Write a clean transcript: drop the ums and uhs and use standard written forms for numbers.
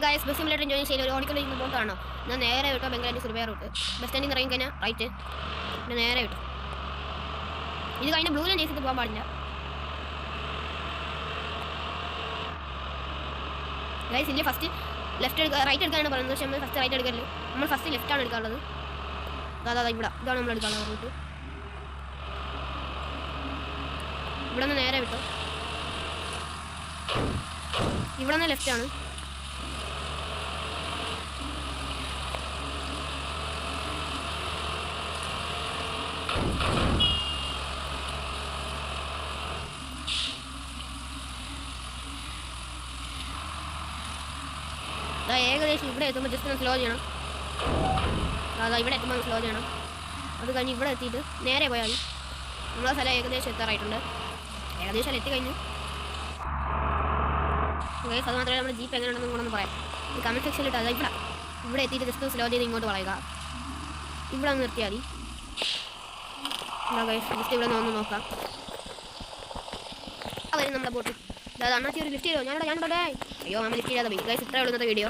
guys bus simulator join ചെയ്ത് ഒരു ഓടിക്കൊണ്ടിരിക്കുന്ന ബോട്ടാണോ ഞാൻ നേരെ വിട്ടോ ബംഗ്ലാദേശ് സുരഭയ റൂട്ട് ബസ് സ്റ്റാൻഡിൽ നിന്ന് ഇറങ്ങി കഴിഞ്ഞാൽ റൈറ്റ് പിന്നെ നേരെ വിട്ടു ഇത് കഴിഞ്ഞ ബ്ലൂ ലൈൻ ചെയ്തിട്ട് പോകാൻ പാടില്ല ഗൈസ് ഇല്ല ഫസ്റ്റ് ലെഫ്റ്റ് എടുക്കുക റൈറ്റ് എടുക്കാനാണ് പറയുന്നത് പക്ഷേ നമ്മൾ ഫസ്റ്റ് റൈറ്റ് എടുക്കരുത് നമ്മൾ ഫസ്റ്റ് ലെഫ്റ്റാണ് എടുക്കാനുള്ളത് അതാ ഇവിടെ ഇതാണ് നമ്മൾ എടുക്കാനുള്ളത് റൂട്ട് ഇവിടെ നിന്ന് നേരെ വിട്ടു ഇവിടെ നിന്ന് ലെഫ്റ്റാണ് ഏകദേശം ഇവിടെ എത്തുമ്പോൾ ജസ്റ്റ് ഒന്ന് സ്ലോ ചെയ്യണം അതാ ഇവിടെ എത്തുമ്പോൾ സ്ലോ ചെയ്യണം അത് കഴിഞ്ഞ് ഇവിടെ എത്തിയിട്ട് നേരെ പോയാൽ മതി നമ്മളെ സ്ഥലം ഏകദേശം എത്താറായിട്ടുണ്ട് ഏകദേശം എത്തിക്കഴിഞ്ഞു ഗൈസ് അത് മാത്രമേ നമ്മുടെ ജീപ്പ് എങ്ങനെയുണ്ടെന്നും കൂടെ ഒന്ന് പറയാം ഈ കമൻറ്റ് സെക്ഷനിൽ ഇട്ടാൽ ഇവിടെ എത്തിയിട്ട് ജസ്റ്റ് സ്ലോ ചെയ്ത് ഇങ്ങോട്ട് വളയുക ഇവിടെ ഒന്ന് നിർത്തിയാൽ മതി ഗൈസ് ജസ്റ്റ് ഇവിടെ ഒന്ന് നോക്കാം അവരും നമ്മുടെ ബോട്ട് അതാ അണ്ണാച്ചി ഒരു ലിഫ്റ്റ് ചെയ്തോ ഞാനിവിടെ അയ്യോ നമ്മൾ ലിഫ്റ്റ് ചെയ്യാതെ പോയി ഗൈസ് ഇത്രയേ ഉള്ളൂ ഇന്നത്തെ വീഡിയോ